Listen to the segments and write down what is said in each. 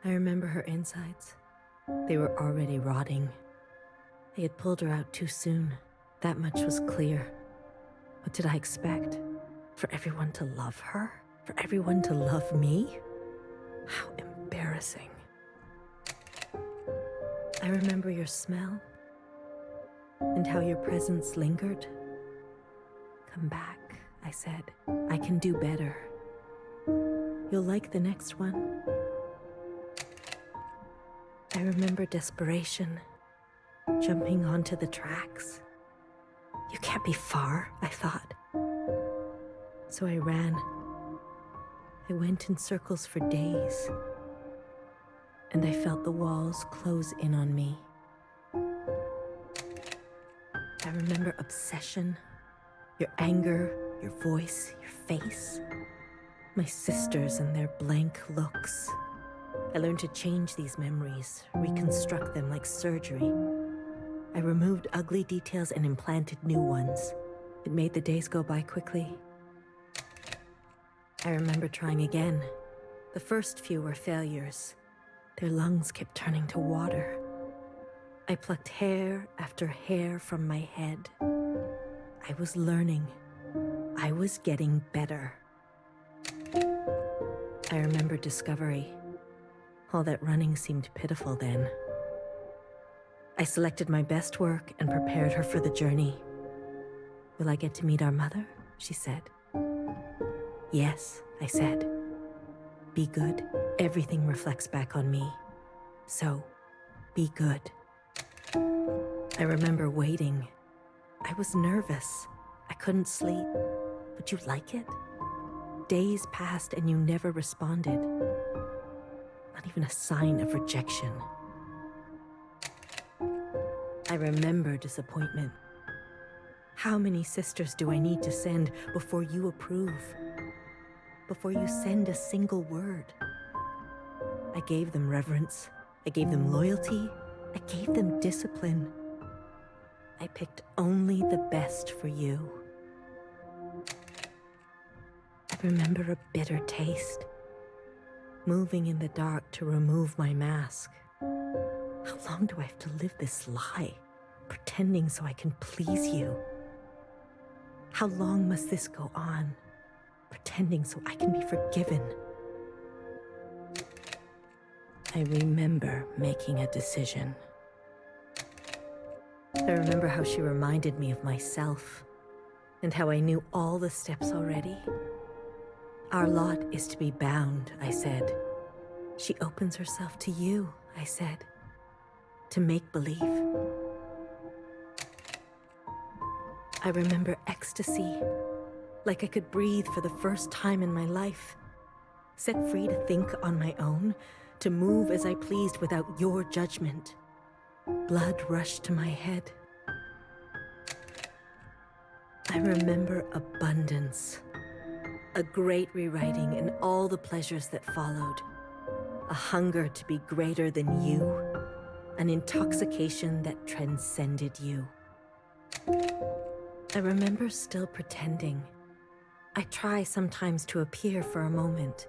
I remember her insides. They were already rotting. They had pulled her out too soon. That much was clear. What did I expect? For everyone to love her? For everyone to love me? How embarrassing. I remember your smell and how your presence lingered. Come back, I said. I can do better. You'll like the next one. I remember desperation, jumping onto the tracks. You can't be far, I thought. So I ran. I went in circles for days, and I felt the walls close in on me. I remember obsession, your anger, your voice, your face, my sisters and their blank looks. I learned to change these memories, reconstruct them like surgery. I removed ugly details and implanted new ones. It made the days go by quickly. I remember trying again. The first few were failures. Their lungs kept turning to water. I plucked hair after hair from my head. I was learning. I was getting better. I remember discovery. All that running seemed pitiful then. I selected my best work and prepared her for the journey. Will I get to meet our mother? She said. Yes, I said. Be good. Everything reflects back on me. So, be good. I remember waiting. I was nervous. I couldn't sleep. Would you like it? Days passed and you never responded. Not even a sign of rejection. I remember disappointment. How many sisters do I need to send before you approve? Before you send a single word? I gave them reverence. I gave them loyalty. I gave them discipline. I picked only the best for you. I remember a bitter taste. Moving in the dark to remove my mask. How long do I have to live this lie? Pretending so I can please you? How long must this go on? Pretending so I can be forgiven? I remember making a decision. I remember how she reminded me of myself, and how I knew all the steps already. Our lot is to be bound, I said. She opens herself to you, I said. To make believe. I remember ecstasy, like I could breathe for the first time in my life. Set free to think on my own, to move as I pleased without your judgment. Blood rushed to my head. I remember abundance. A great rewriting and all the pleasures that followed. A hunger to be greater than you. An intoxication that transcended you. I remember still pretending. I try sometimes to appear for a moment,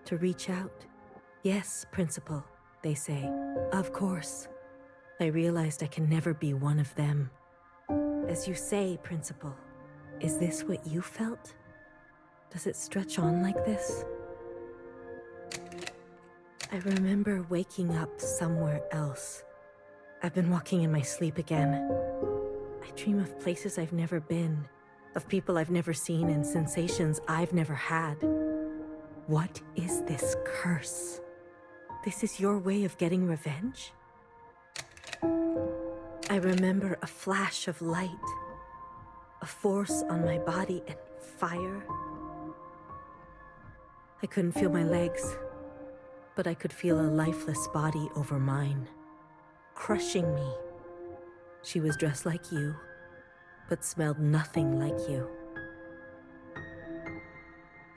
to reach out. Yes, Principal, they say. Of course. I realized I can never be one of them. As you say, Principal, is this what you felt? Does it stretch on like this? I remember waking up somewhere else. I've been walking in my sleep again. I dream of places I've never been, of people I've never seen and sensations I've never had. What is this curse? This is your way of getting revenge? I remember a flash of light, a force on my body and fire. I couldn't feel my legs, but I could feel a lifeless body over mine, crushing me. She was dressed like you, but smelled nothing like you.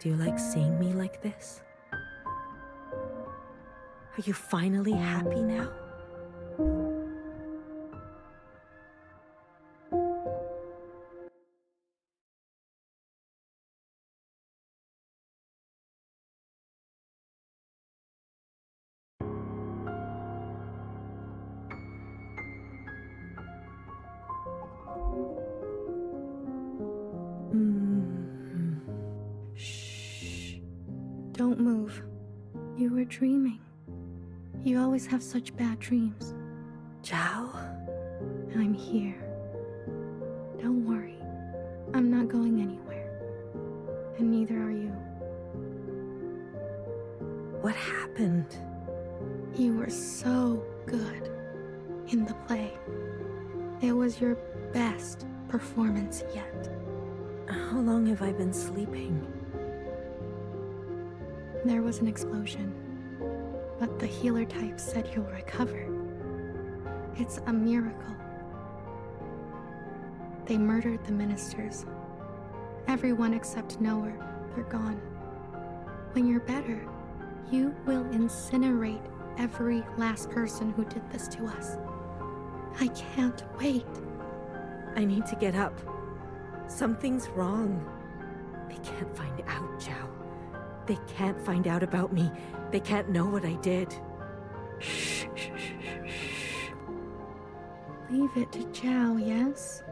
Do you like seeing me like this? Are you finally happy now? Shh. Don't move. You were dreaming. You always have such bad dreams. Zhao? I'm here. Don't worry. I'm not going anywhere. And neither are you. What happened? You were so good in the play. It was your best performance yet. How long have I been sleeping? There was an explosion, but the healer type said you'll recover. It's a miracle. They murdered the ministers. Everyone except Noah, they're gone. When you're better, you will incinerate every last person who did this to us. I can't wait. I need to get up. Something's wrong. They can't find out, Zhao. They can't find out about me. They can't know what I did. Shh, shh, shh, shh, shh. Leave it to Zhao, yes?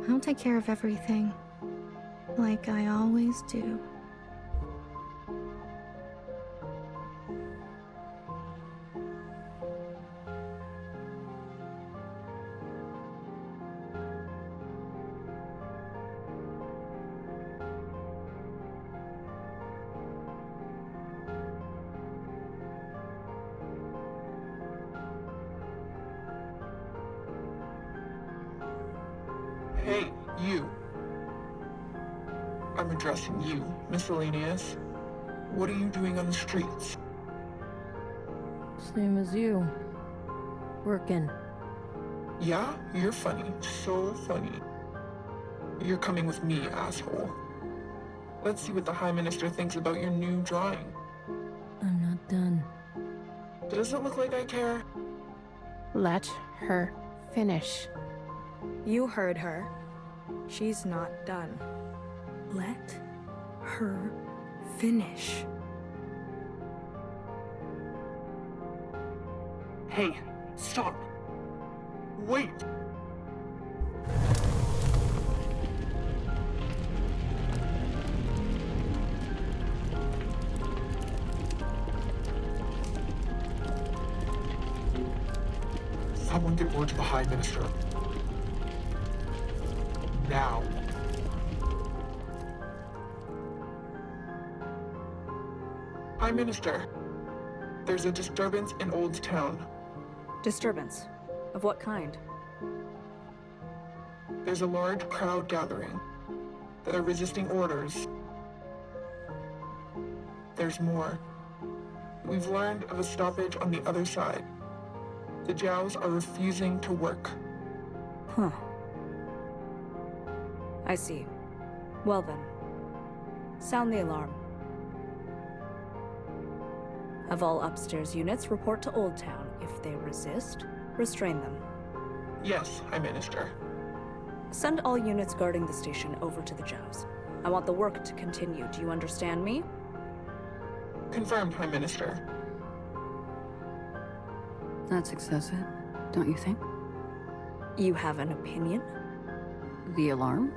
I'll take care of everything. Like I always do. Hey, you. I'm addressing you, miscellaneous. What are you doing on the streets? Same as you. Working. Yeah, you're funny. So funny. You're coming with me, asshole. Let's see what the High Minister thinks about your new drawing. I'm not done. Does it look like I care? Let her finish. You heard her. She's not done. Let her finish. Hey, stop! Wait! Someone get word to the High Minister. Now. High Minister, there's a disturbance in Old Town. Disturbance? Of what kind? There's a large crowd gathering that are resisting orders. There's more. We've learned of a stoppage on the other side. The Zhaos are refusing to work. Huh. I see. Well then. Sound the alarm. Have all upstairs units report to Old Town. If they resist, restrain them. Yes, High Minister. Send all units guarding the station over to the Zhaos. I want the work to continue. Do you understand me? Confirmed, High Minister. That's excessive, don't you think? You have an opinion? The alarm?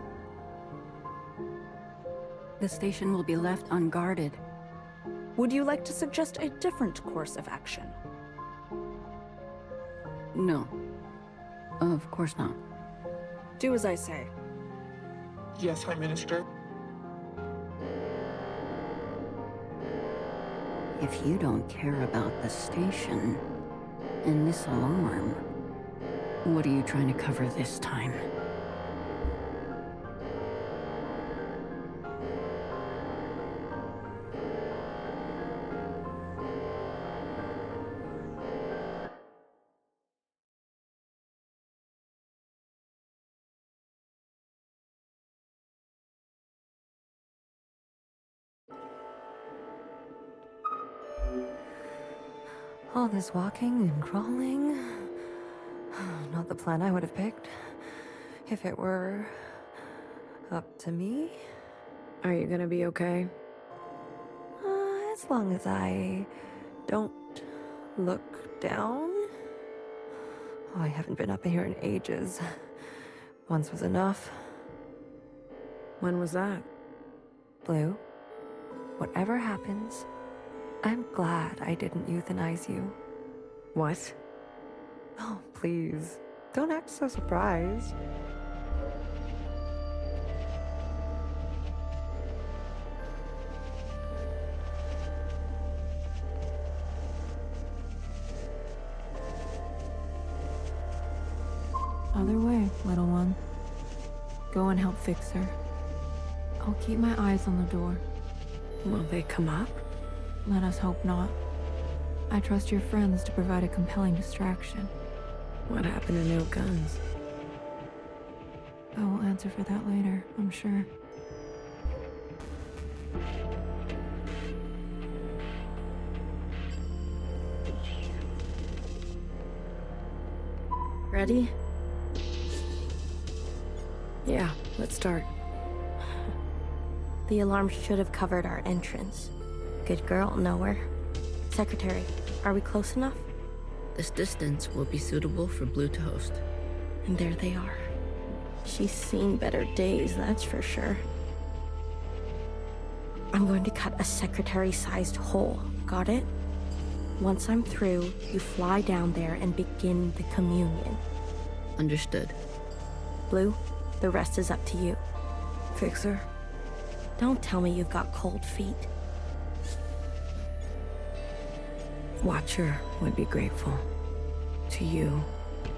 The station will be left unguarded. Would you like to suggest a different course of action? No. Of course not. Do as I say. Yes, High Minister. If you don't care about the station and this alarm, what are you trying to cover this time? All this walking and crawling. Not the plan I would have picked. If it were up to me. Are you gonna be okay? As long as I don't look down. Oh, I haven't been up here in ages. Once was enough. When was that? Blue, whatever happens, I'm glad I didn't euthanize you. What? Oh, please. Don't act so surprised. Other way, little one. Go and help fix her. I'll keep my eyes on the door. Will they come up? Let us hope not. I trust your friends to provide a compelling distraction. What happened to no guns? I will answer for that later, I'm sure. Ready? Yeah, let's start. The alarm should have covered our entrance. Good girl, nowhere. Secretary, are we close enough? This distance will be suitable for Blue to host. And there they are. She's seen better days, that's for sure. I'm going to cut a secretary-sized hole. Got it? Once I'm through, you fly down there and begin the communion. Understood. Blue, the rest is up to you. Fixer? Don't tell me you've got cold feet. Watcher would be grateful to you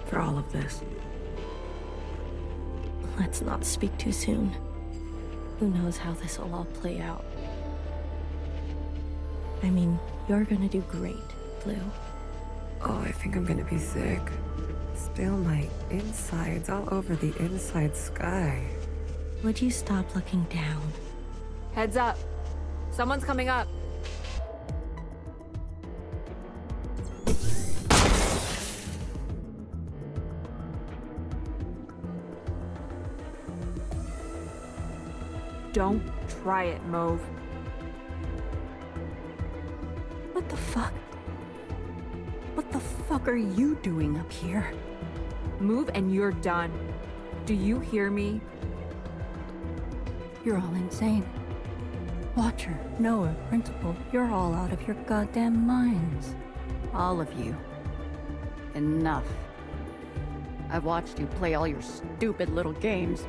for all of this. Let's not speak too soon. Who knows how this will all play out. I mean, you're gonna do great, Blue. Oh, I think I'm gonna be sick. Spill my insides all over the inside sky. Would you stop looking down? Heads up. Someone's coming up. Don't try it, Mauve. What the fuck? What the fuck are you doing up here? Move and you're done. Do you hear me? You're all insane. Watcher, Noah, Principal, you're all out of your goddamn minds. All of you. Enough. I've watched you play all your stupid little games.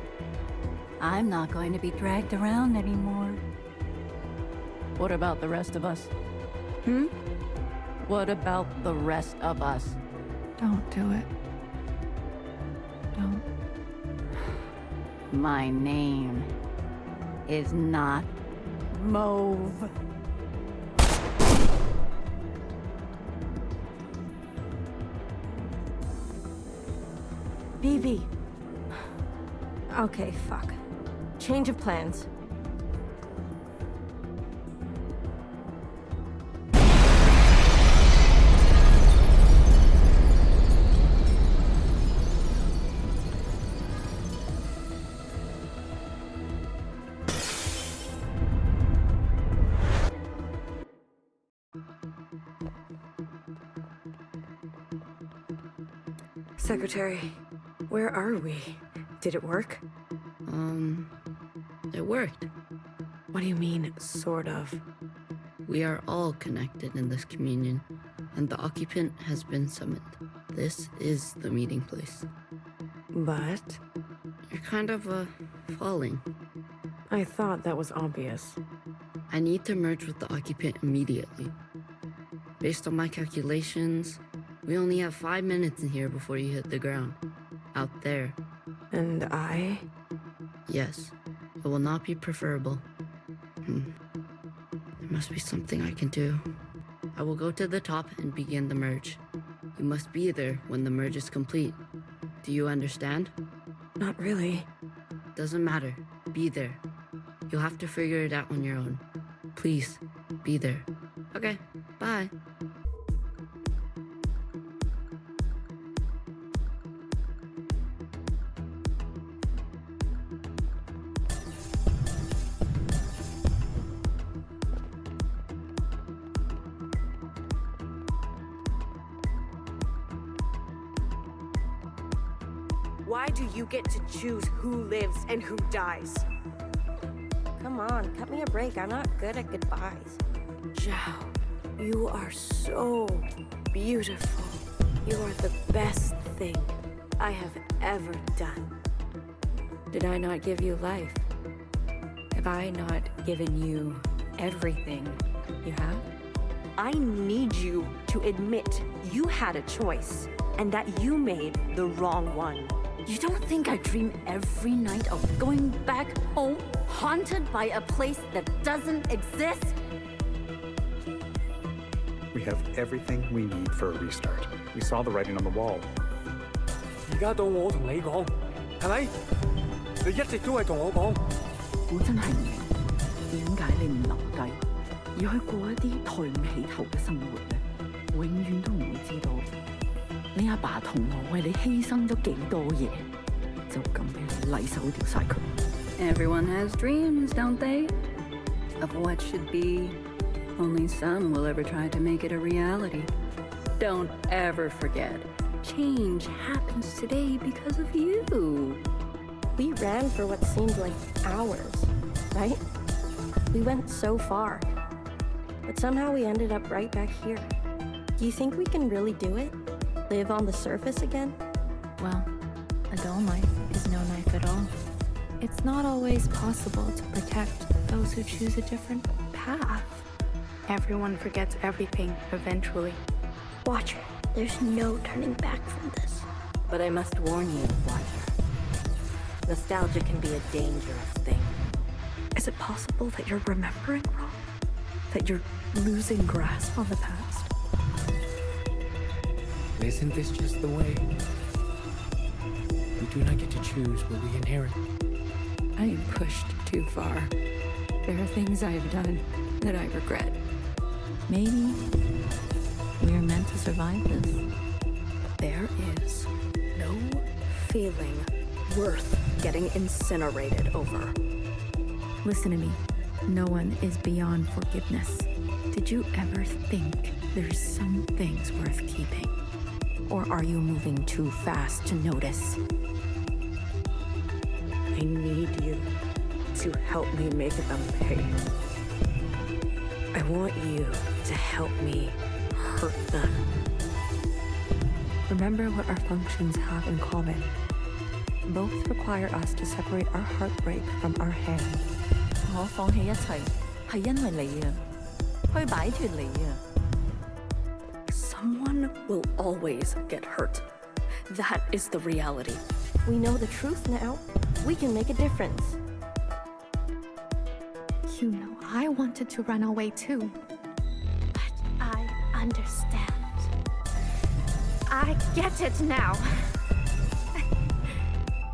I'm not going to be dragged around anymore. What about the rest of us? What about the rest of us? Don't do it. Don't. My name is not Mauve. Vivi! Okay, fuck. Change of plans. Secretary, where are we? Did it work? It worked. What do you mean, sort of? We are all connected in this communion, and the occupant has been summoned. This is the meeting place. But You're kind of, falling. I thought that was obvious. I need to merge with the occupant immediately. Based on my calculations, we only have 5 minutes in here before you hit the ground. Out there. And I? Yes, it will not be preferable. There must be something I can do. I will go to the top and begin the merge. You must be there when the merge is complete. Do you understand? Not really. Doesn't matter. Be there. You'll have to figure it out on your own. Please, be there. Okay, bye. Why do you get to choose who lives and who dies? Come on, cut me a break. I'm not good at goodbyes. Zhao, you are so beautiful. You are the best thing I have ever done. Did I not give you life? Have I not given you everything you have? I need you to admit you had a choice and that you made the wrong one. You don't think I dream every night of going back home, haunted by a place that doesn't exist? We have everything we need for a restart. We saw the writing on the wall. 而家到我同你講，係咪？你一直都係同我講。我真係唔明，點解你唔留低，而去過一啲抬唔起頭嘅生活呢？永遠都唔會知道，你阿爸同我為你犧牲咗幾多嘢，就咁俾你禮手掉晒佢。Everyone has dreams, don't they? Of what should be. Only some will ever try to make it a reality. Don't ever forget, change happens today because of you. We ran for what seemed like hours, right? We went so far. But somehow we ended up right back here. Do you think we can really do it? Live on the surface again? Well, a dull knife is no knife at all. It's not always possible to protect those who choose a different path. Everyone forgets everything eventually. Watcher, there's no turning back from this. But I must warn you, Watcher. Nostalgia can be a dangerous thing. Is it possible that you're remembering wrong? That you're losing grasp on the past? Isn't this just the way? We do not get to choose what we inherit. I am pushed too far. There are things I have done that I regret. Maybe we are meant to survive this. There is no feeling worth getting incinerated over. Listen to me. No one is beyond forgiveness. Did you ever think there's some things worth keeping? Or are you moving too fast to notice? I need you to help me make them pay. I want you to help me hurt them. Remember what our functions have in common. Both require us to separate our heartbreak from our hand. 我放棄一切，係因為你啊，去擺脫你啊。Someone will always get hurt. That is the reality. We know the truth now. We can make a difference. You know, I wanted to run away too. But I understand. I get it now.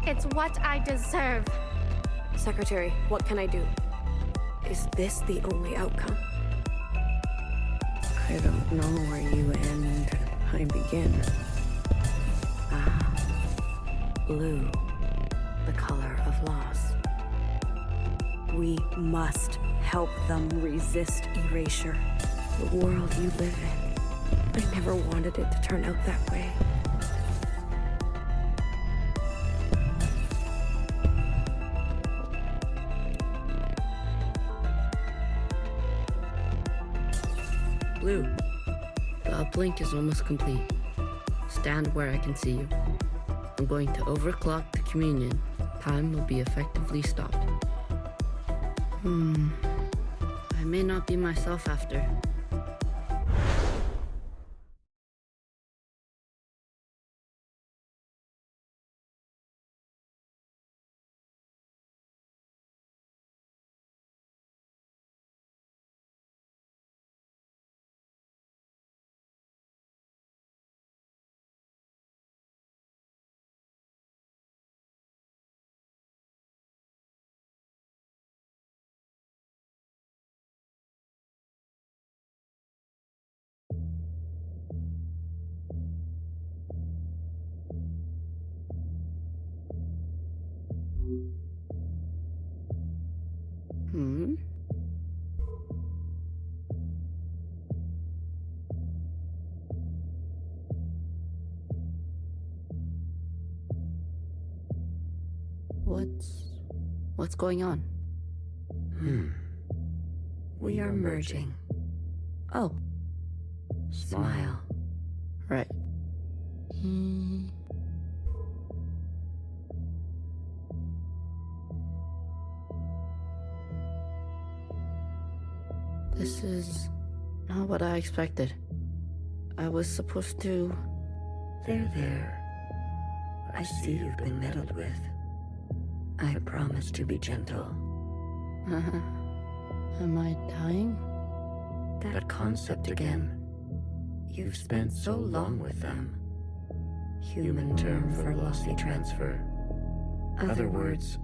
It's what I deserve. Secretary, what can I do? Is this the only outcome? I don't know where you end, I begin. Blue, the color of loss. We must help them resist erasure. The world you live in. I never wanted it to turn out that way. Blue, the uplink is almost complete. Stand where I can see you. I'm going to overclock the communion. Time will be effectively stopped. I may not be myself after. What's going on? We are merging. Oh. Smile. Right. This is not what I expected. I was supposed to... There. I see you've been meddled with. I promise to be gentle. Am I dying? That concept again. You've spent so long with them. Human term for lossy transfer. Other words,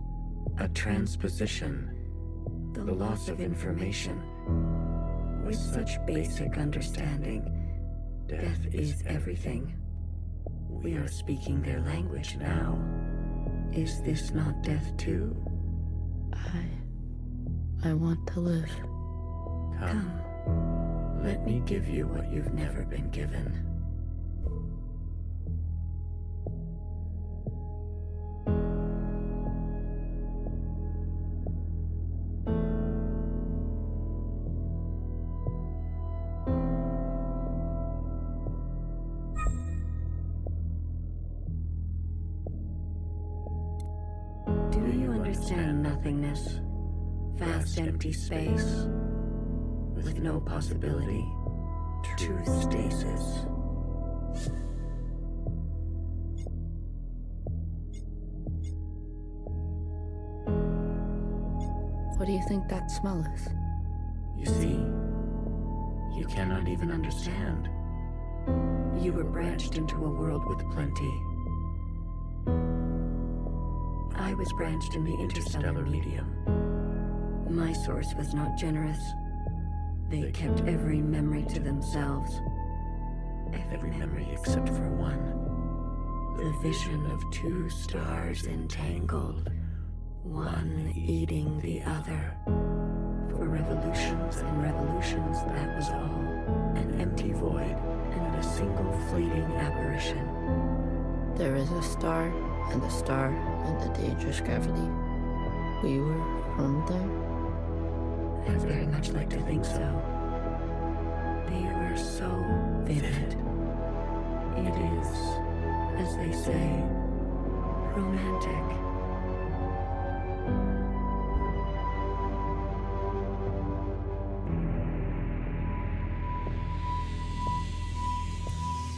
a transposition. The loss of information. With such basic understanding, death is everything. We are speaking their language now. Is this not death too? I want to live. Come, let me give you what you've never been given. Do you understand nothingness? Vast empty space, with no possibility, true stasis. What do you think that smell is? You see, you cannot even understand. You were branched into a world with plenty. I was branched in the interstellar medium. My source was not generous. They kept every memory to themselves. Every memory except for one. The vision of two stars entangled, one eating the other. For revolutions and revolutions, that was all. An empty void and a single fleeting apparition. There is a star and the dangerous gravity. We were from there? I'd very much like to think so. They were so vivid. It is, as they say, romantic.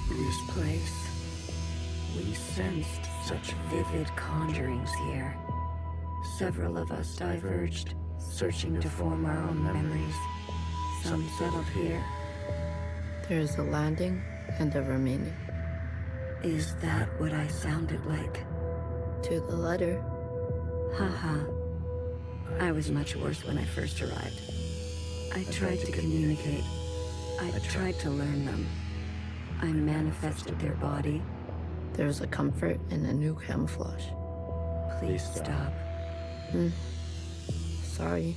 This place, we sensed such vivid conjurings here. Several of us diverged, searching to form our own memories. Some settled here. There is a landing and a remaining. Is that what I sounded like? To the letter. Haha. I was much worse when I first arrived. I tried to communicate. I tried to learn them. I manifested their body. There's a comfort in a new camouflage. Please stop. Sorry.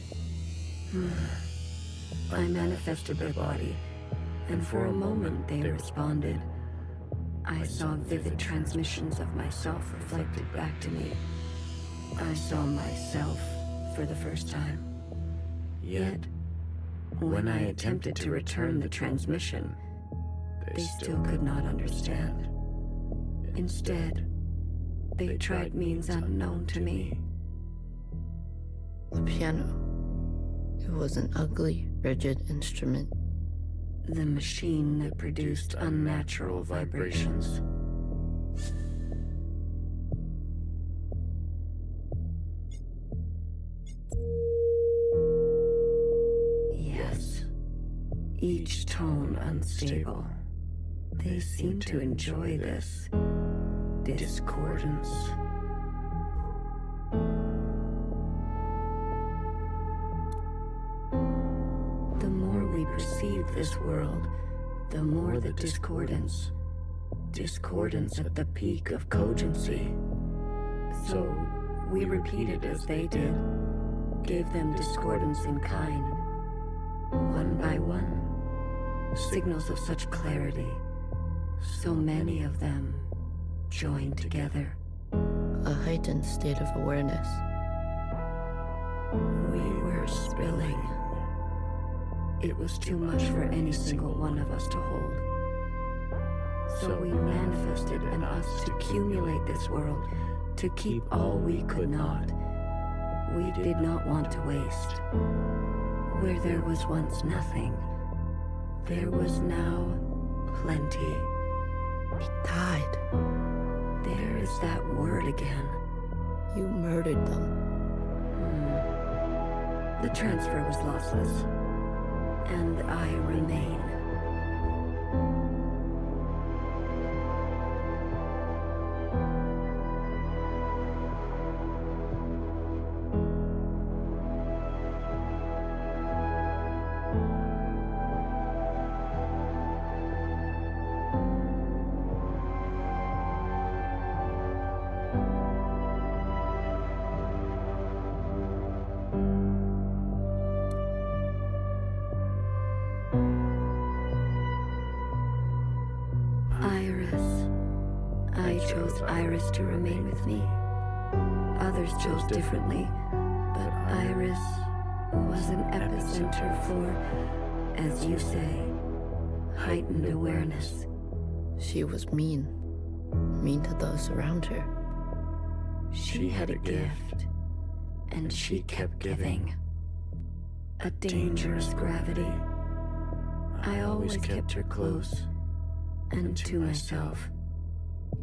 I manifested their body, and for a moment they responded. I saw vivid transmissions of myself reflected back to me. I saw myself for the first time. Yet, when I attempted to return the transmission, they still could not understand. Instead, they tried means unknown to me. The piano. It was an ugly, rigid instrument. The machine that produced unnatural vibrations. Yes. Each tone unstable. They seem to enjoy this discordance. The more we perceive this world, the more the discordance. Discordance at the peak of cogency. So we repeated as they did, gave them discordance in kind. One by one, signals of such clarity. So many of them joined together. a heightened state of awareness. We were spilling. It was too much for any single one of us to hold. So we manifested in us to accumulate this world, to keep all we could not. We did not want to waste. Where there was once nothing, there was now plenty. It died. There is that word again. You murdered them. The transfer was lossless, and I remain. I chose Iris to remain with me. Others chose differently, but Iris was an epicenter for, as you say, heightened awareness. She was mean. Mean to those around her. She had a gift, and she kept giving. A dangerous gravity. I always kept her close, and to myself.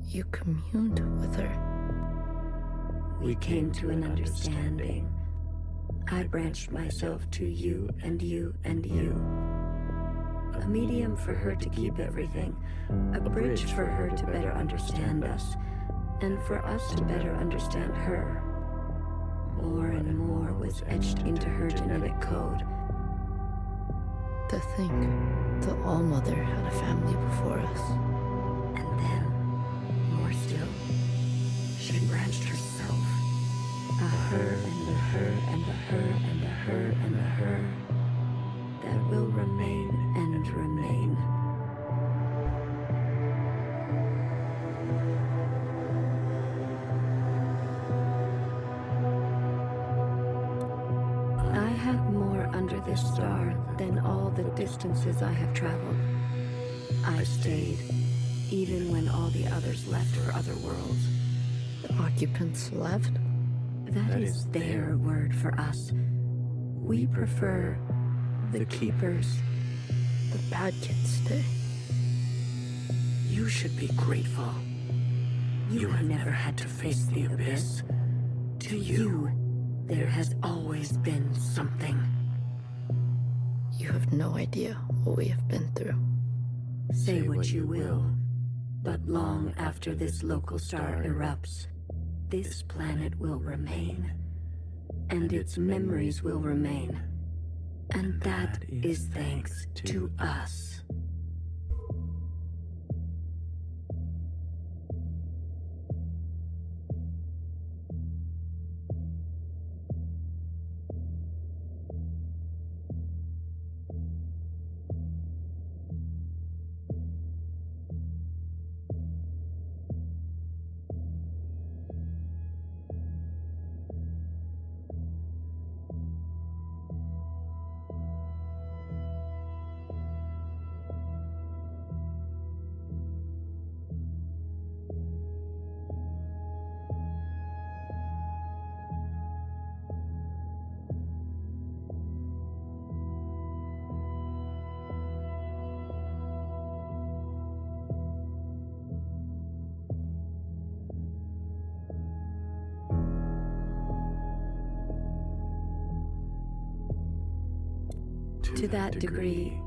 You communed with her. We came to an understanding. I branched myself to you and you and you. A medium for her to keep everything, a bridge for her to better understand us, and for us to better understand her. More and more was etched into her genetic code. To think the All-Mother had a family before us. And then, more still, she branched herself. A her and a her and a her and a her and a her that will remain and remain. I had more under this star than all the distances I have traveled. I stayed, even when all the others left for other worlds. The occupants left? That is their word for us. We prefer the keepers. The bad kids stay. You should be grateful. You have never had to face the abyss. To you, there has always been something. You have no idea what we have been through. Say what you will, but long after this local star erupts, this planet will remain, and its memories will remain. And that is thanks to us. To that degree,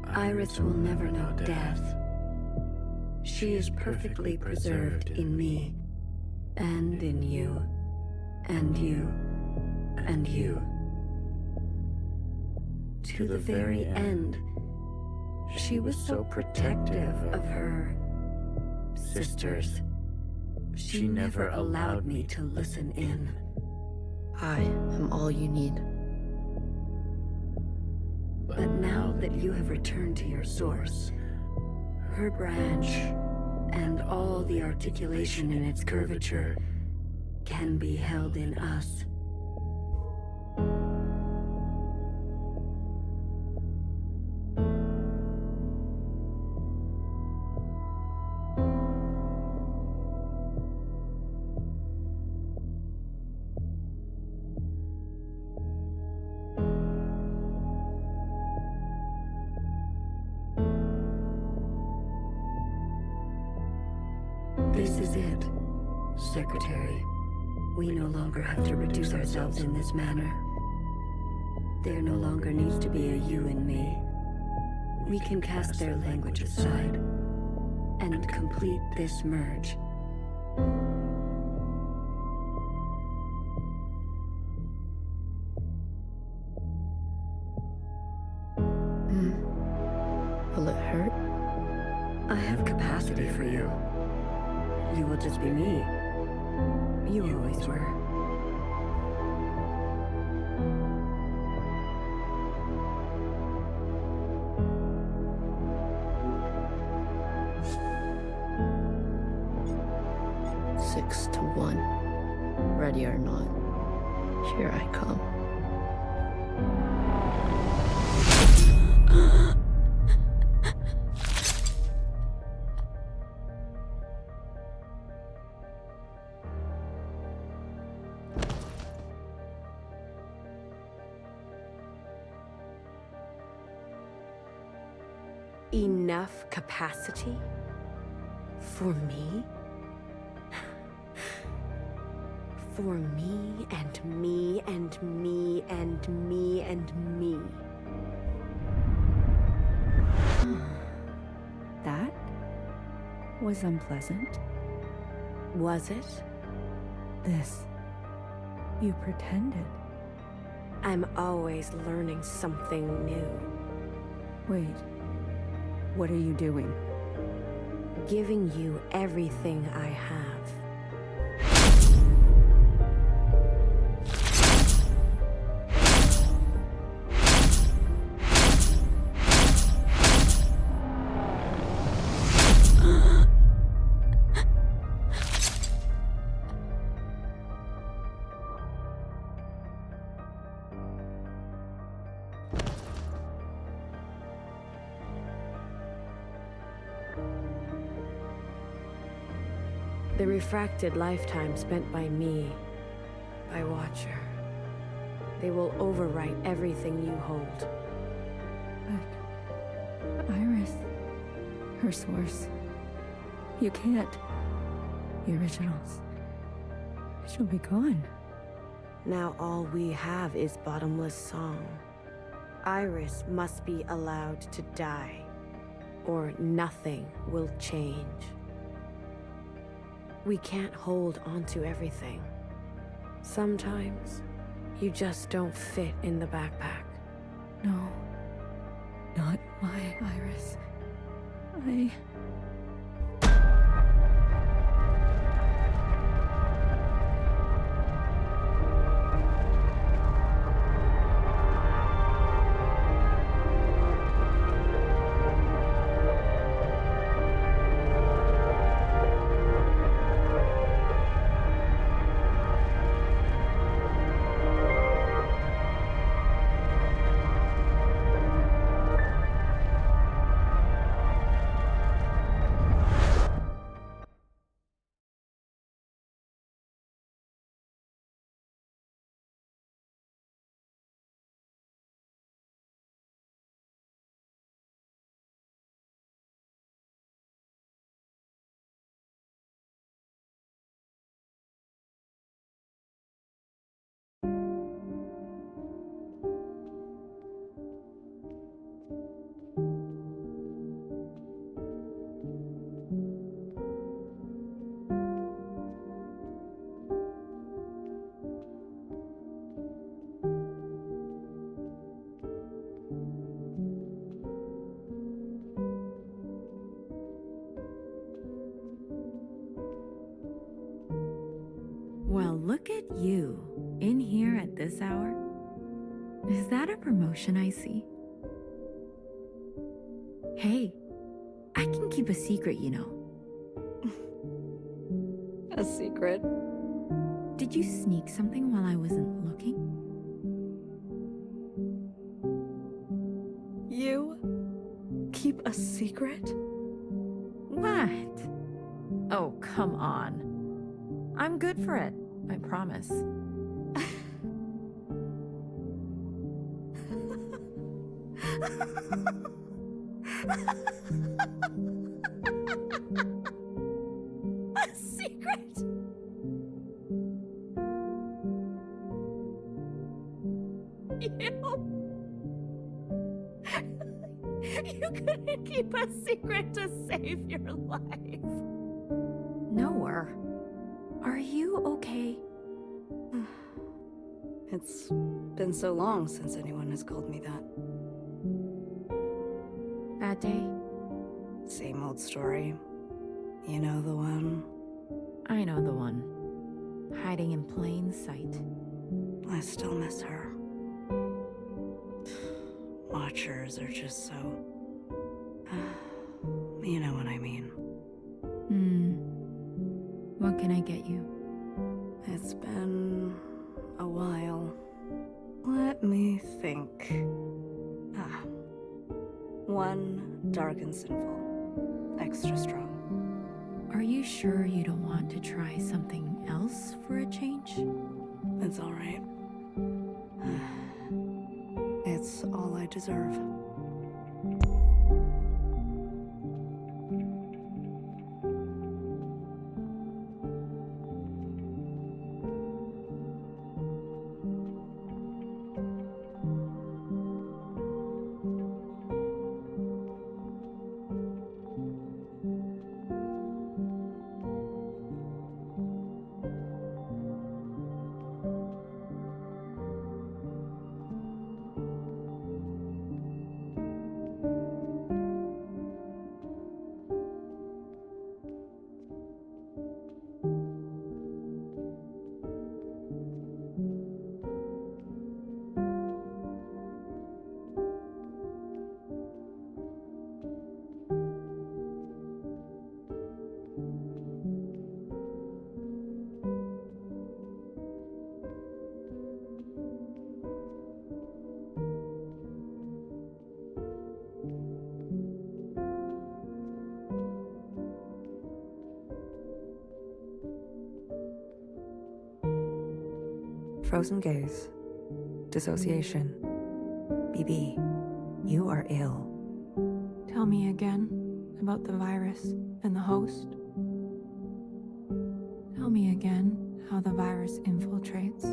Iris will never know death. She is perfectly preserved in me, and in you, and you, and you. To the very end, she was so protective of her sisters. She never allowed me to listen in. I am all you need. But now that you have returned to your source, her branch, and all the articulation in its curvature, can be held in us. This is it, Secretary. We no longer have to reduce ourselves in this manner. There no longer needs to be a you and me. We can cast their language aside and complete this merge. Will it hurt? I have capacity for you. You will just be me. You always were. Six to 1. Ready or not, here I come. Enough capacity? For me? For me and me and me and me and me. That was unpleasant. Was it? This. You pretended. I'm always learning something new. Wait. What are you doing? Giving you everything I have. The refracted lifetime spent by me, by Watcher. They will overwrite everything you hold. But Iris, her source. You can't. The originals. She'll be gone. Now all we have is bottomless song. Iris must be allowed to die, or nothing will change. We can't hold onto everything. Sometimes, you just don't fit in the backpack. No. Not my Iris. Well, look at you, in here at this hour. Is that a promotion I see? Hey, I can keep a secret, you know. A secret? Did you sneak something while I wasn't looking? You keep a secret? What? Oh, come on. I'm good for it, I promise. A secret? You couldn't keep a secret to save your life. Noah, are you okay? It's been so long since anyone has called me that. Bad day? Same old story. You know the one. I know the one. Hiding in plain sight. I still miss her. Watchers are just so... you know what I mean. What can I get you? It's been a while. Let me think. One dark and sinful. Extra strong. Are you sure you don't want to try something else for a change? It's all right. It's all I deserve. Frozen gaze. Dissociation. BB, you are ill. Tell me again about the virus and the host. Tell me again how the virus infiltrates,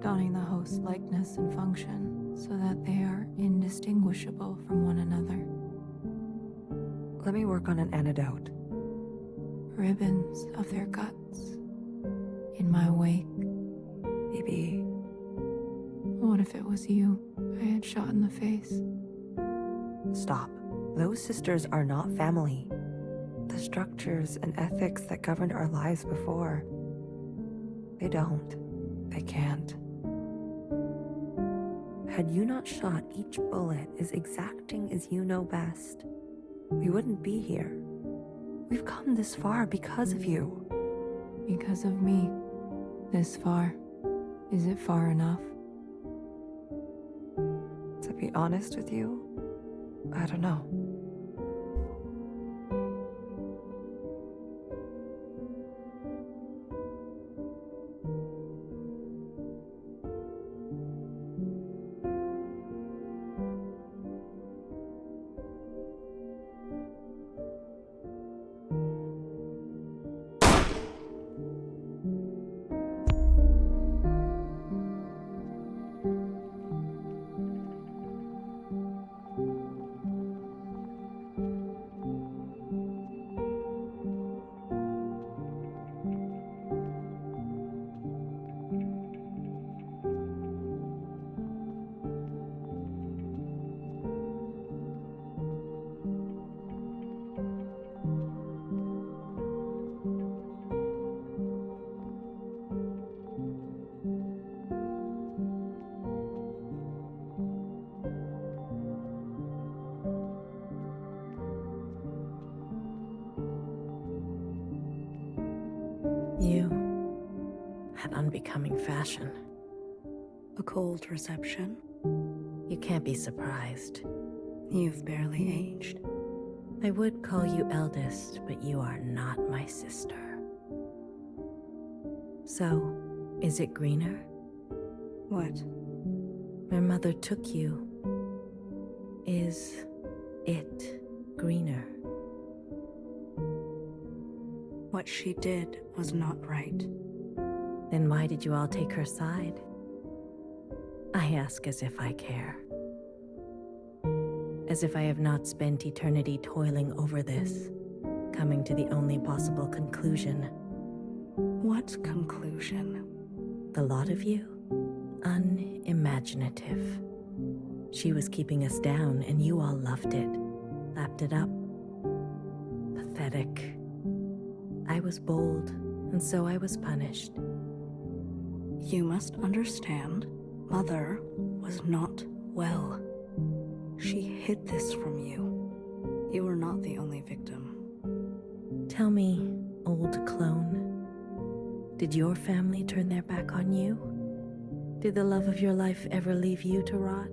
donning the host's likeness and function so that they are indistinguishable from one another. Let me work on an antidote. Ribbons of their guts in my wake. BB. What if it was you I had shot in the face? Stop. Those sisters are not family. The structures and ethics that governed our lives before. They don't. They can't. Had you not shot each bullet as exacting as you know best, we wouldn't be here. We've come this far because of you. Because of me. This far. Is it far enough? To be honest with you, I don't know. that unbecoming fashion. A cold reception? You can't be surprised. You've barely aged. I would call you eldest, but you are not my sister. So, is it greener? What? My mother took you. Is it greener? What she did was not right. Then why did you all take her side? I ask as if I care. As if I have not spent eternity toiling over this, coming to the only possible conclusion. What conclusion? The lot of you? Unimaginative. She was keeping us down and you all loved it, lapped it up. Pathetic. I was bold, and so I was punished. You must understand, Mother was not well. She hid this from you. You were not the only victim. Tell me, old clone, did your family turn their back on you? Did the love of your life ever leave you to rot?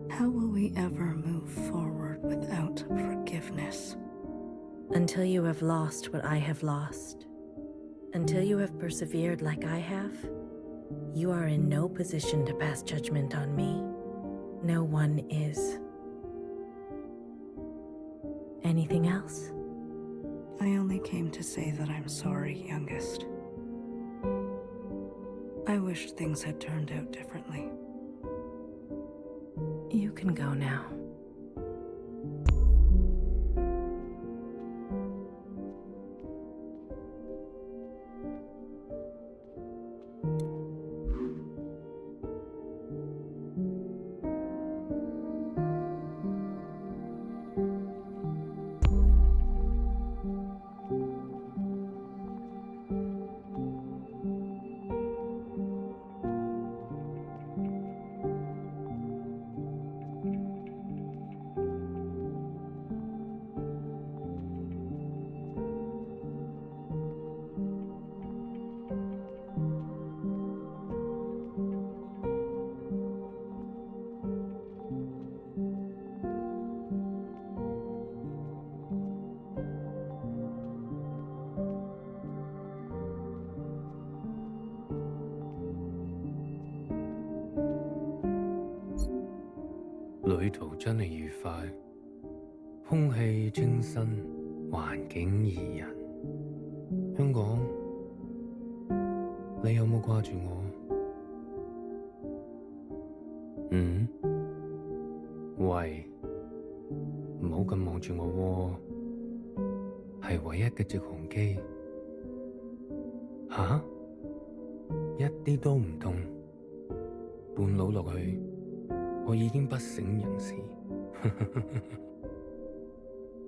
How will we ever move forward without forgiveness? Until you have lost what I have lost. Until you have persevered like I have, you are in no position to pass judgment on me. No one is. Anything else? I only came to say that I'm sorry, youngest. I wish things had turned out differently. You can go now.旅途真係愉快，空氣清新，環境宜人。香港，你有冇掛住我？喂，唔好咁望住我喎，係唯一嘅直航機。吓？一啲都唔痛，半路落去。我已經不省人事，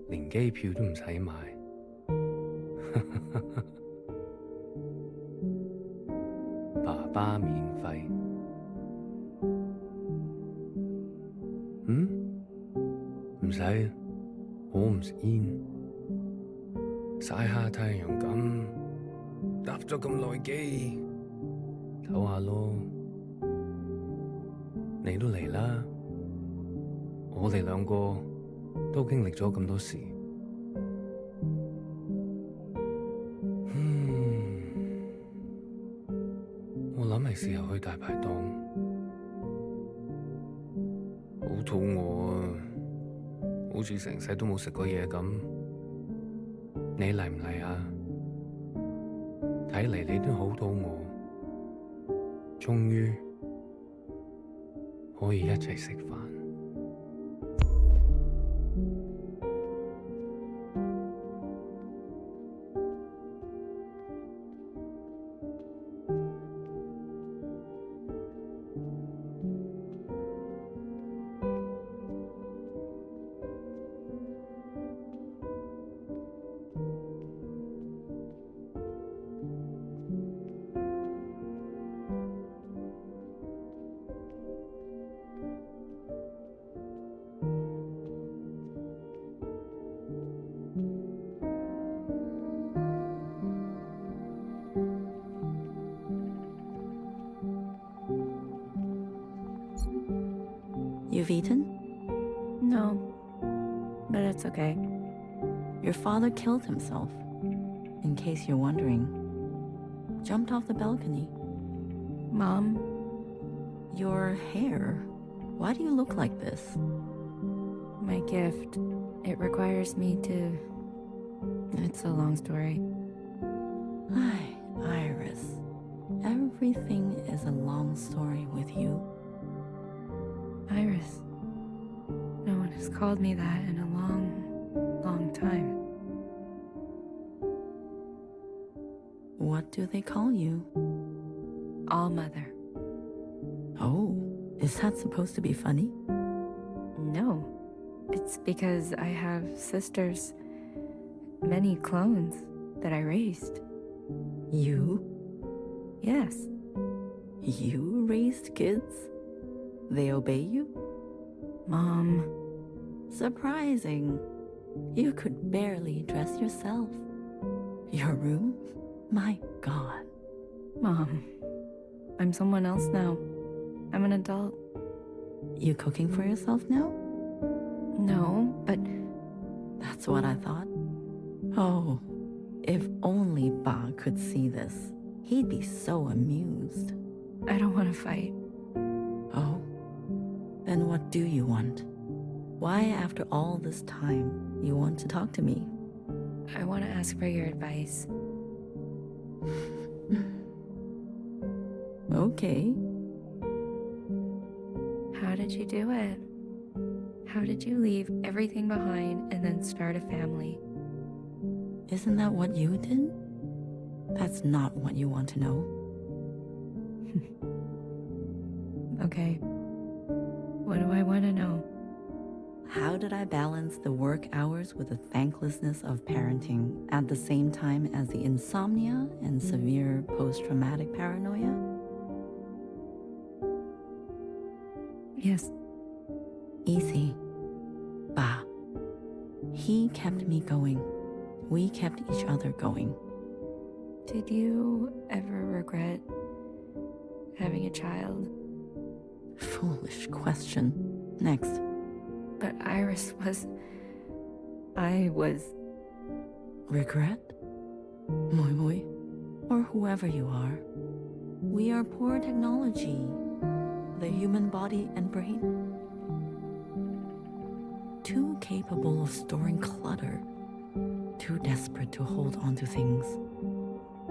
連機票都唔使買。爸爸免費。唔使，我唔食煙。曬下太陽咁，搭咗咁耐機，唞下咯。你都嚟啦，我哋兩個都經歷咗咁多事。我諗係時候去大排檔，好肚餓啊，好似成世都冇食過嘢咁。你嚟唔嚟啊？睇嚟你都好肚餓，終於可以一齊食飯。you've eaten? No, but it's okay. Your father killed himself. In case you're wondering. Jumped off the balcony. Mom, Your hair. Why do you look like this? my gift, it requires me to... It's a long story. Ay, Iris. Everything is a long story with you. Iris. No one has called me that in a long, long time. What do they call you? All Mother. Oh, is that supposed to be funny? No. It's because I have sisters, many clones that I raised. You? Yes. You raised kids? They obey you? Mom. Surprising. You could barely dress yourself. Your room? My God. Mom. I'm someone else now. I'm an adult. You cooking for yourself now? No, but That's what I thought. Oh, if only Ba could see this. He'd be so amused. I don't want to fight. Oh, then what do you want? Why, after all this time, you want to talk to me? I want to ask for your advice. Okay. How did you do it? How did you leave everything behind and then start a family? Isn't that what you did? That's not what you want to know. Okay. What do I want to know? How did I balance the work hours with the thanklessness of parenting at the same time as the insomnia and severe post-traumatic paranoia? Yes. Easy. Ba. He kept me going. We kept each other going. Did you ever regret having a child? Foolish question. Next. But Iris was... I was... Regret? Moi moi. Or whoever you are. We are poor technology. The human body and brain. Too capable of storing clutter. Too desperate to hold on to things.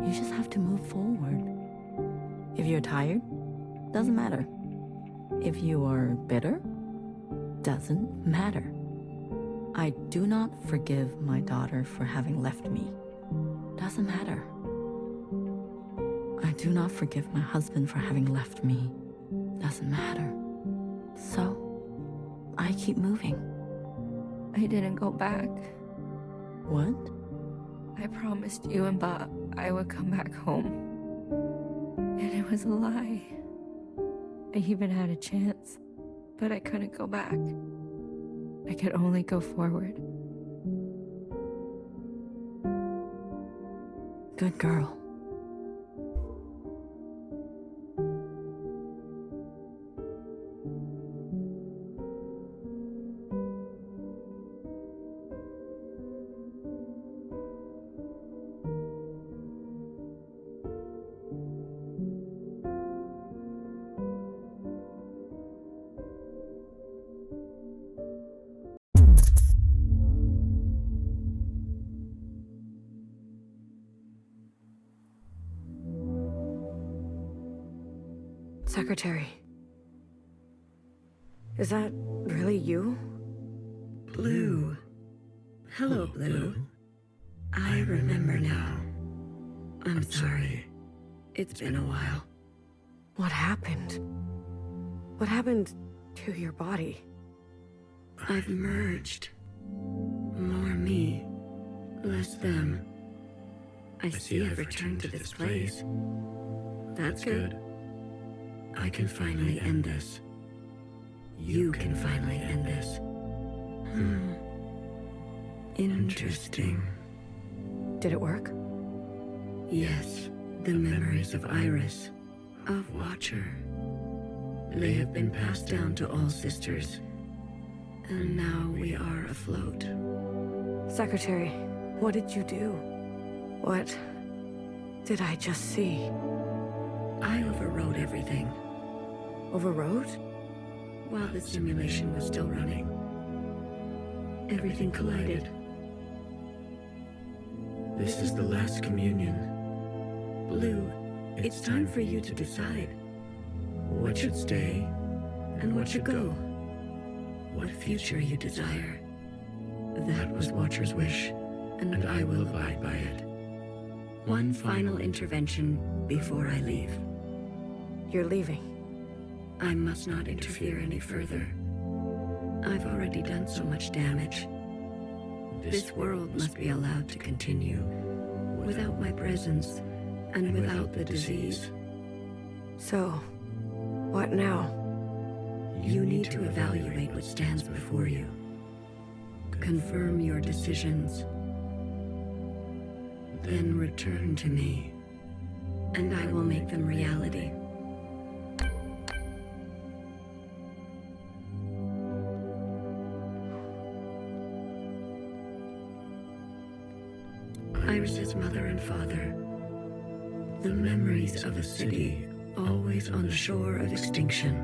You just have to move forward. If you're tired, doesn't matter. If you are bitter, doesn't matter. I do not forgive my daughter for having left me. Doesn't matter. I do not forgive my husband for having left me. Doesn't matter. So, I keep moving. I didn't go back. What? I promised you and Bob I would come back home. And it was a lie. I even had a chance, but I couldn't go back. I could only go forward. Good girl. Secretary. Is that really you? Blue. Hello, Blue. I remember now. I'm sorry. It's been a while. What happened? What happened to your body? I've merged. More me, less them. I see I've returned to this place. That's good. I can finally end this. You can finally end this. Interesting. Did it work? Yes, the memories of Iris, of Watcher. They have been passed down to all sisters, and now we are afloat. Secretary, what did you do? What did I just see? I overrode everything. Overrode? While the simulation was still running, everything collided. This is the last communion. Blue, it's time for you to decide what should stay and what should go. What future you desire. That was Watcher's wish, and I will abide by it. One final intervention before I leave. You're leaving. I must not interfere any further. I've already done so much damage. This world must be allowed to continue without my presence and without the disease. So, what now? You need to evaluate what stands before you. Confirm your decisions. Then return to me, and I will make them reality. Iris's mother and father. The memories of a city always on the shore of extinction.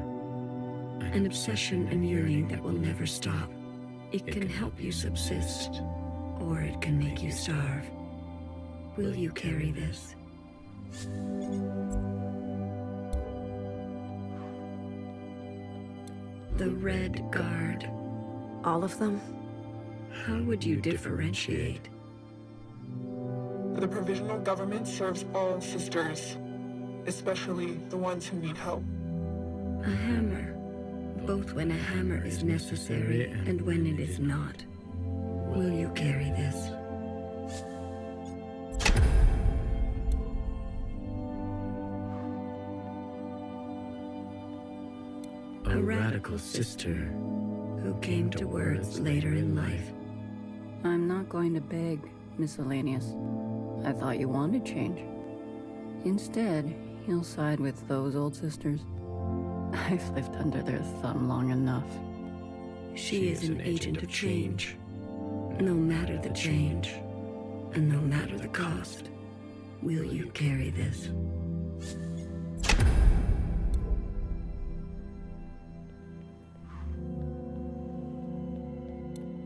An obsession and yearning that will never stop. It can help you subsist, or it can make you starve. Will you carry this? The Red Guard. All of them? How would you differentiate? The provisional government serves all sisters, especially the ones who need help. A hammer. Both when a hammer is necessary and when it is not. Will you carry this? A radical sister who came to words later in life. I'm not going to beg, Miscellaneous. I thought you wanted change. Instead, you'll side with those old sisters. I've lived under their thumb long enough. She is an agent of change. No matter the change, and no matter the cost, will you carry this?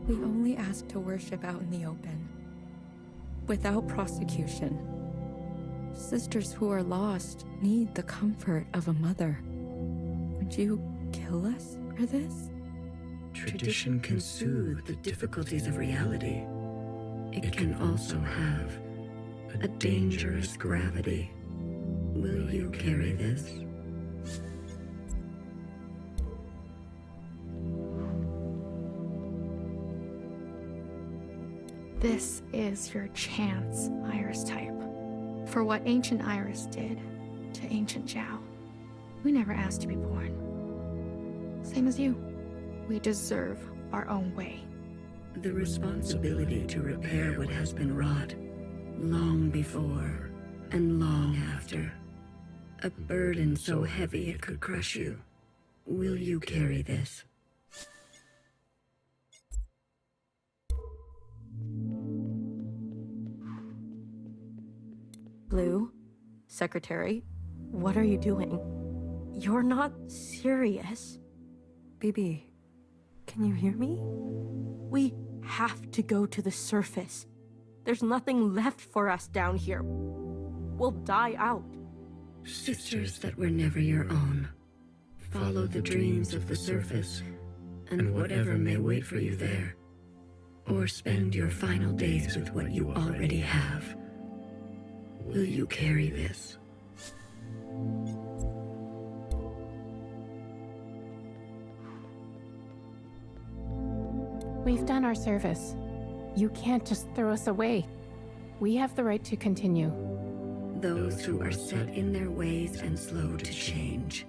We only ask to worship out in the open, without prosecution. Sisters who are lost need the comfort of a mother. Would you kill us for this? Tradition can soothe the difficulties of reality. It can also have a dangerous gravity. Will you carry this? This is your chance, Iris type. For what ancient Iris did to ancient Zhao. We never asked to be born. Same as you. We deserve our own way. The responsibility to repair what has been wrought, long before and long after. A burden so heavy it could crush you. Will you carry this? Blue, Secretary, what are you doing? You're not serious. BB, can you hear me? We have to go to the surface. There's nothing left for us down here. We'll die out. Sisters that were never your own. Follow the dreams of the surface, and whatever may wait for you there. Or spend your final days with what you already have. Will you carry this? We've done our service. You can't just throw us away. We have the right to continue. Those who are set in their ways and slow to change,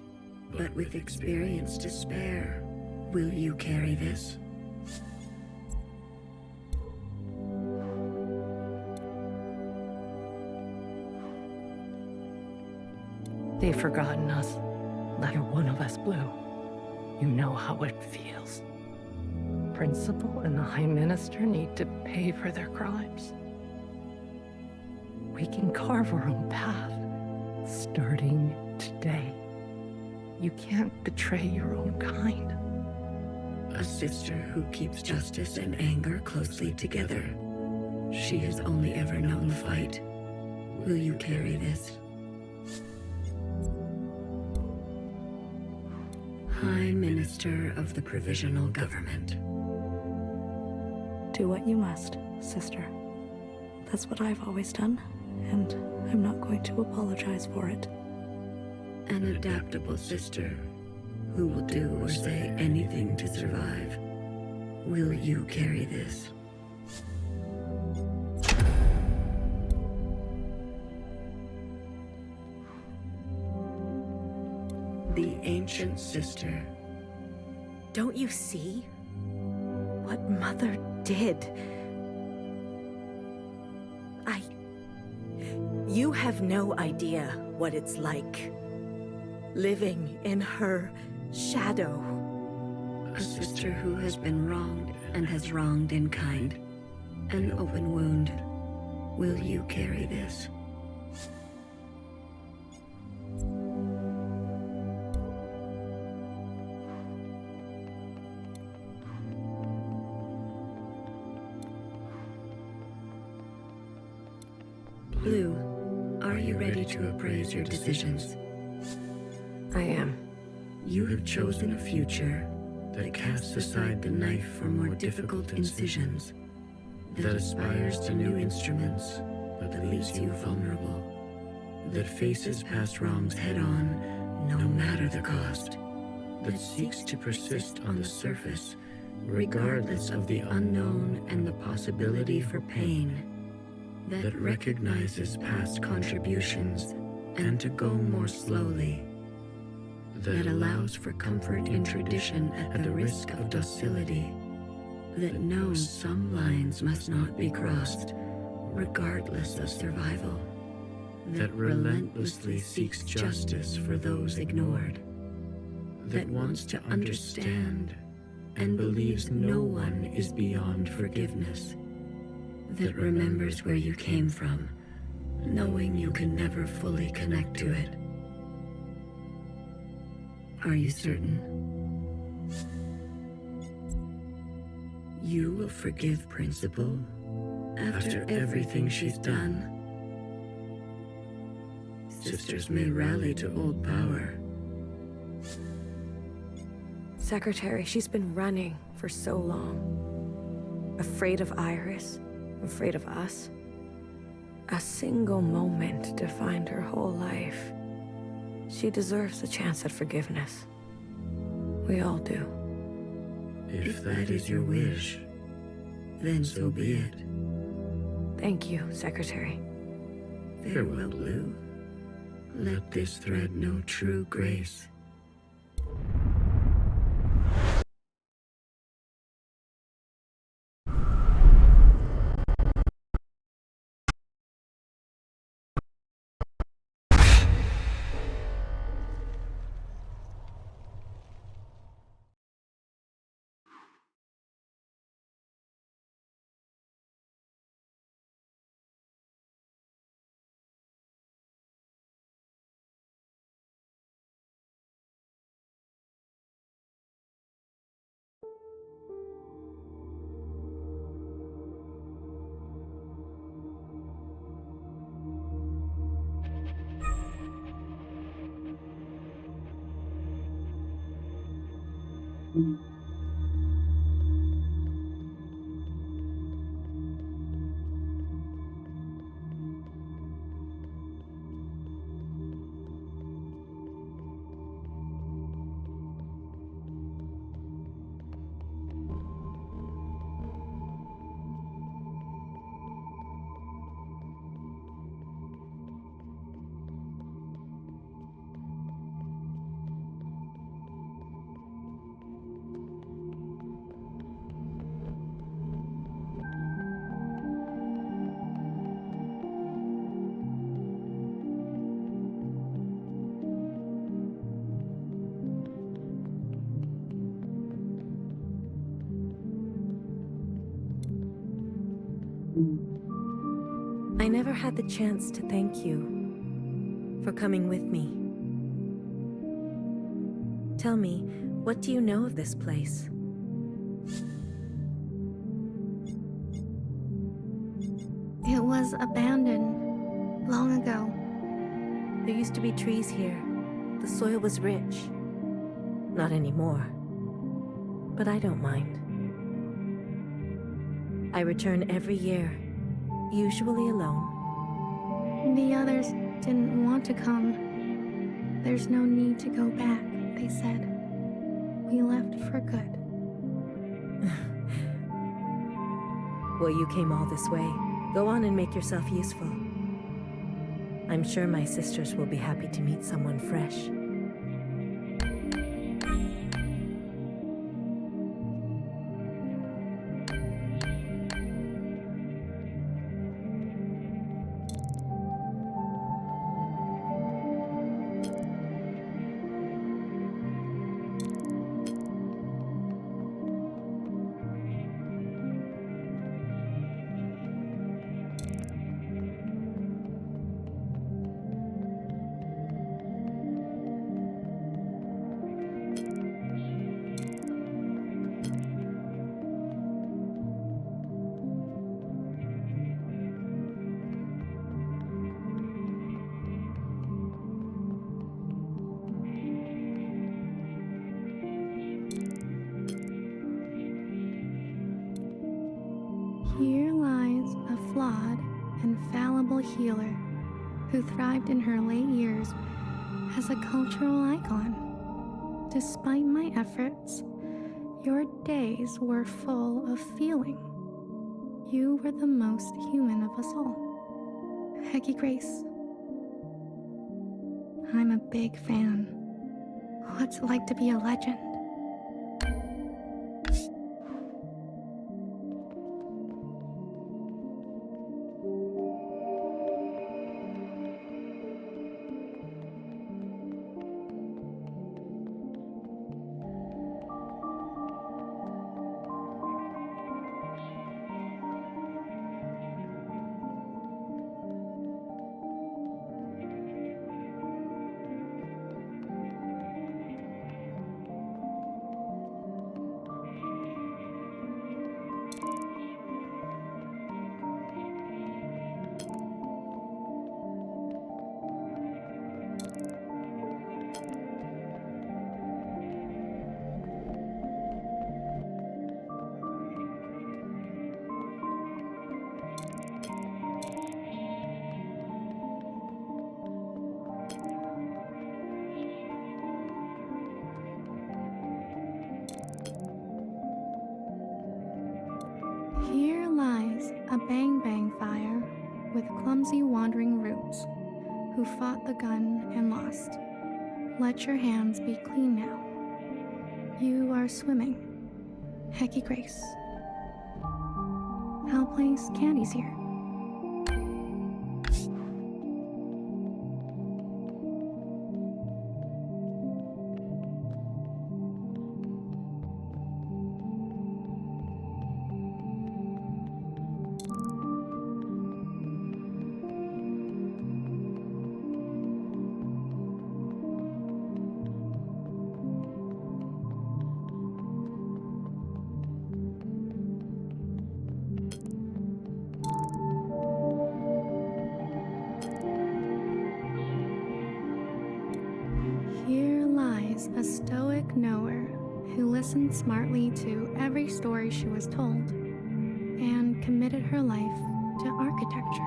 but with experience to spare, will you carry this? They've forgotten us. Neither one of us, Blue. You know how it feels. Principal and the High Minister need to pay for their crimes. We can carve our own path, starting today. You can't betray your own kind. A sister who keeps justice and anger closely together. She has only ever known the fight. Will you carry this? High Minister of the Provisional Government. Do what you must, sister. That's what I've always done, and I'm not going to apologize for it. An adaptable sister who will do or say anything to survive. Will you carry this? The ancient sister. Don't you see what Mother did? You have no idea what it's like living in her shadow. A sister who has been wronged and has wronged in kind. An open wound. Will you carry this? Blue, are you ready to appraise your decisions? I am. You have chosen a future that casts aside the knife for more difficult incisions, that aspires to new instruments, but that leaves you vulnerable, that faces past wrongs head-on, no matter the cost, that seeks to persist on the surface, regardless of the unknown and the possibility for pain, that recognizes past contributions and to go more slowly, that allows for comfort in tradition at the risk of docility, that knows some lines must not be crossed, regardless of survival, that relentlessly seeks justice for those ignored, that wants to understand and believes no one is beyond forgiveness, that remembers where you came from, knowing you can never fully connect to it. Are you certain? You will forgive Principal after everything she's done? Sisters may rally to old power. Secretary, she's been running for so long. Afraid of Iris, afraid of us. A single moment defined her whole life. She deserves a chance at forgiveness. We all do. If that is your wish, then so be it. Thank you, Secretary. Farewell, Blue. Let this thread know true grace. I never had the chance to thank you for coming with me. Tell me, what do you know of this place? It was abandoned long ago. There used to be trees here. The soil was rich. Not anymore. But I don't mind. I return every year, usually alone. The others didn't want to come. There's no need to go back, they said. We left for good. Well, you came all this way. Go on and make yourself useful. I'm sure my sisters will be happy to meet someone fresh. Here lies a flawed and fallible healer who thrived in her late years as a cultural icon. Despite my efforts, your days were full of feeling. You were the most human of us all. Hecky Grace. I'm a big fan. What's it like to be a legend? Here lies a bang-bang fire with clumsy wandering roots who fought the gun and lost. Let your hands be clean now. You are swimming. Hecky Grace. I'll place candies here. Here lies a stoic knower who listened smartly to every story she was told and committed her life to architecture.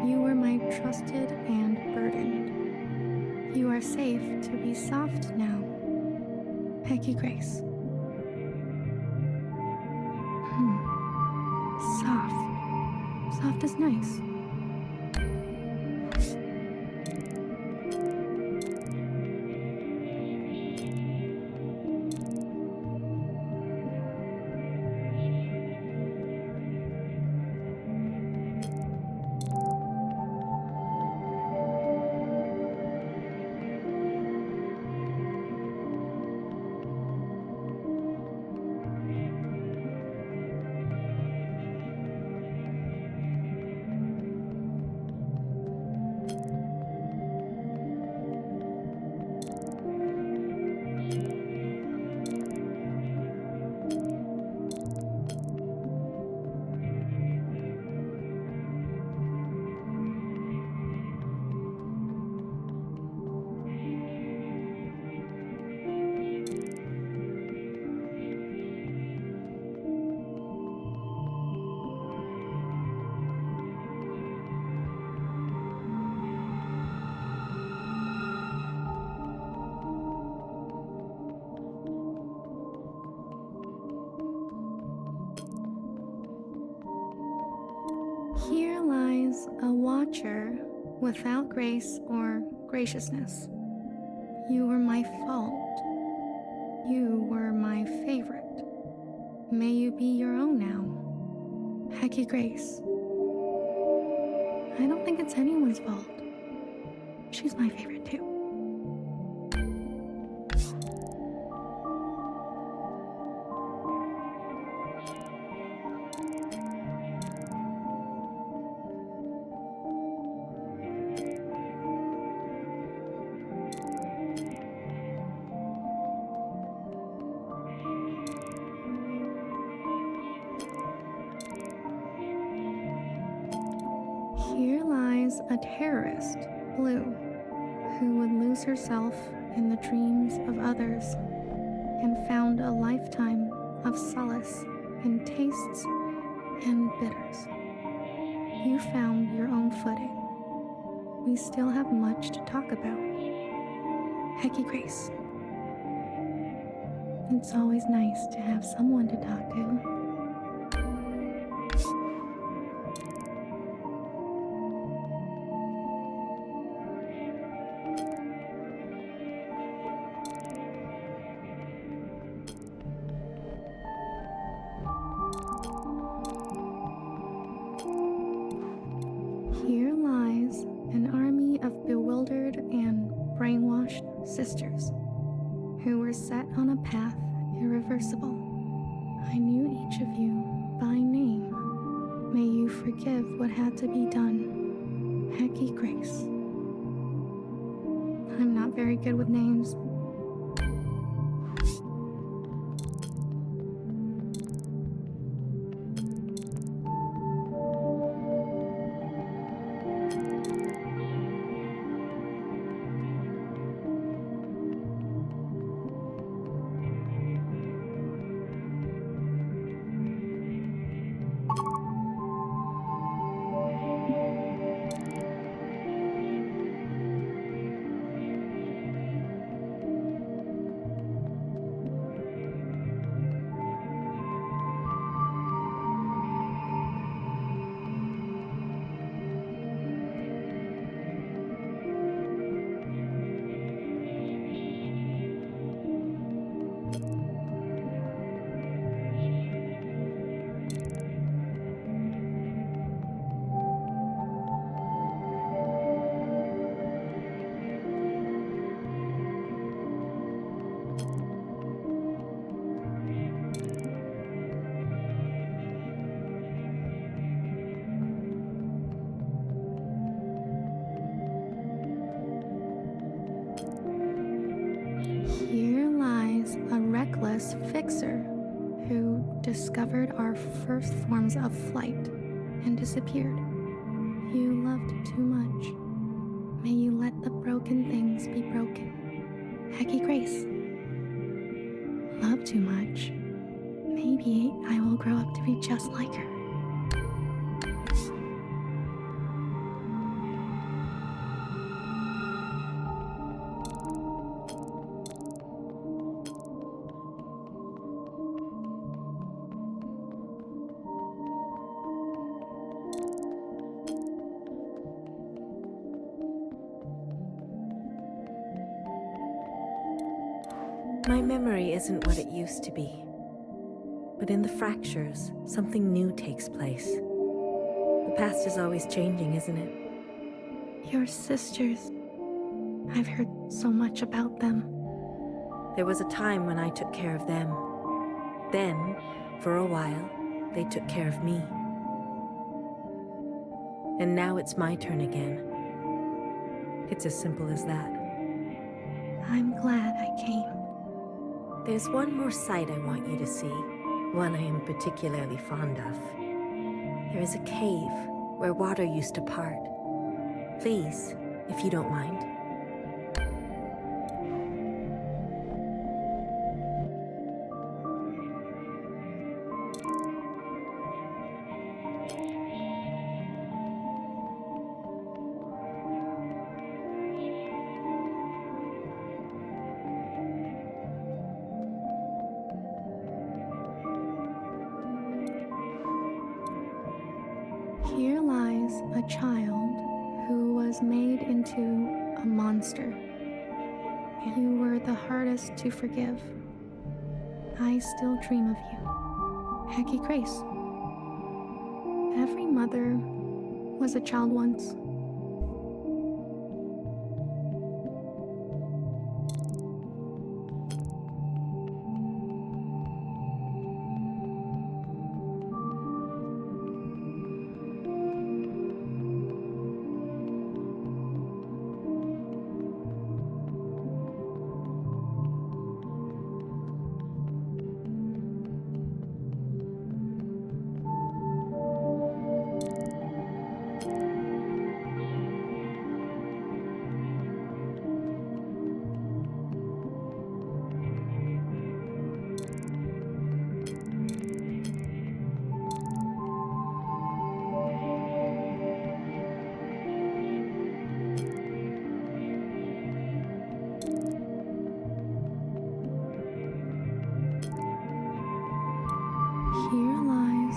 You were my trusted and burdened. You are safe to be soft now. Hecky Grace. Soft. Soft is nice. Here lies a watcher without grace or graciousness. You were my fault. You were my favorite. May you be your own now. Hecky Grace. I don't think it's anyone's fault. She's my favorite too. Here lies a terrorist, Blue, who would lose herself in the dreams of others and found a lifetime of solace in tastes and bitters. You found your own footing. We still have much to talk about. Hecky Grace. It's always nice to have someone to talk to. Here lies an army of bewildered and brainwashed sisters who were set on a path irreversible. I knew each of you by name. May you forgive what had to be done. Hecky Grace. I'm not very good with names. Here lies a reckless fixer who discovered our first forms of flight and disappeared. You loved too much. May you let the broken things be broken. Hecky Grace. Love too much. Maybe I will grow up to be just like her. My memory isn't what it used to be. But in the fractures, something new takes place. The past is always changing, isn't it? Your sisters. I've heard so much about them. There was a time when I took care of them. Then, for a while, they took care of me. And now it's my turn again. It's as simple as that. I'm glad I came. There's one more sight I want you to see, one I am particularly fond of. There is a cave where water used to part. Please, if you don't mind. Here lies a child who was made into a monster. You were the hardest to forgive. I still dream of you. Hecky Grace. Every mother was a child once. Here lies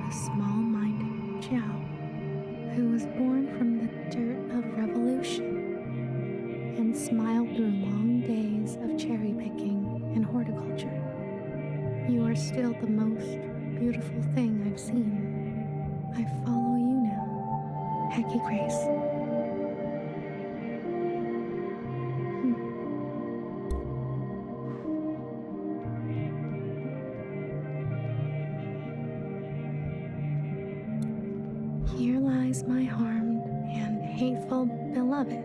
a small-minded Jiao who was born from the dirt of revolution and smiled through long days of cherry picking and horticulture. You are still the most beautiful thing I've seen. I follow you now, Hecky Grace. Here lies my harmed and hateful beloved,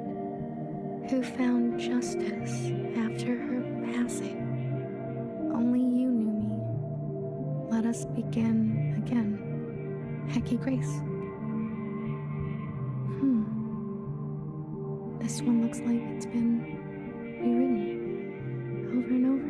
who found justice after her passing. Only you knew me. Let us begin again, Hecky Grace. This one looks like it's been rewritten over and over.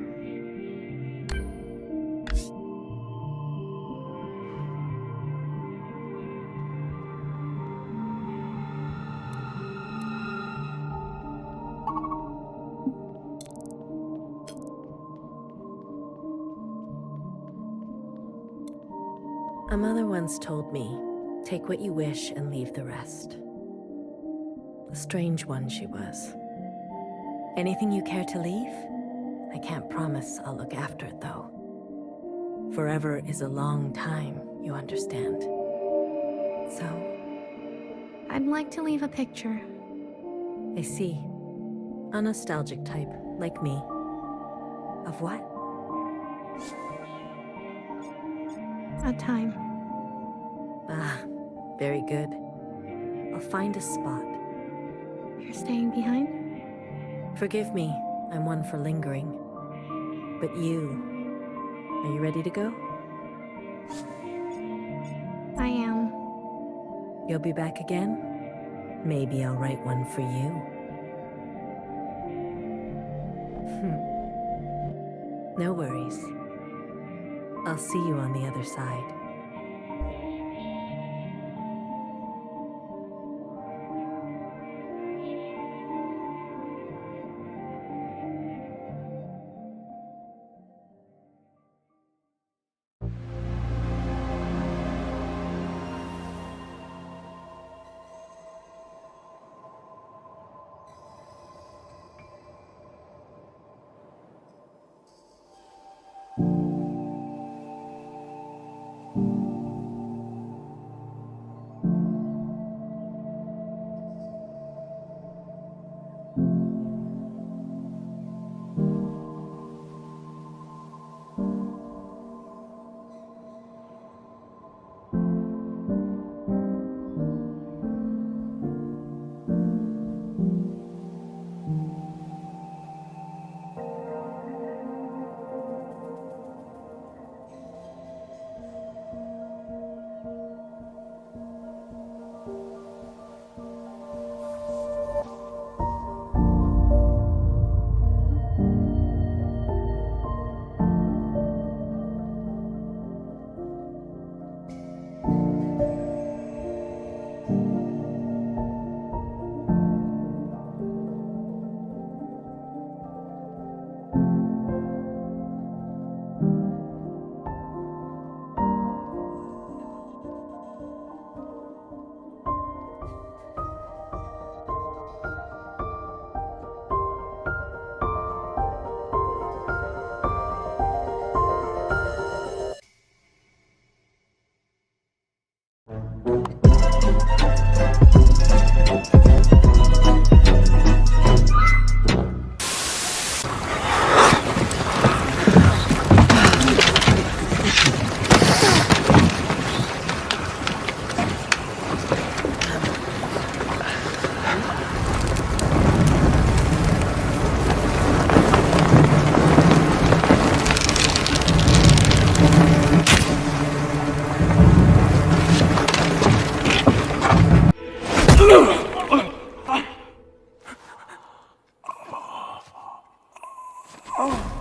A mother once told me, take what you wish and leave the rest. A strange one she was. Anything you care to leave? I can't promise I'll look after it, though. Forever is a long time, you understand. So? I'd like to leave a picture. I see. A nostalgic type, like me. Of what? A time. Ah, very good. I'll find a spot. You're staying behind? Forgive me, I'm one for lingering. But you, are you ready to go? I am. You'll be back again? Maybe I'll write one for you. No worries. I'll see you on the other side. Oh.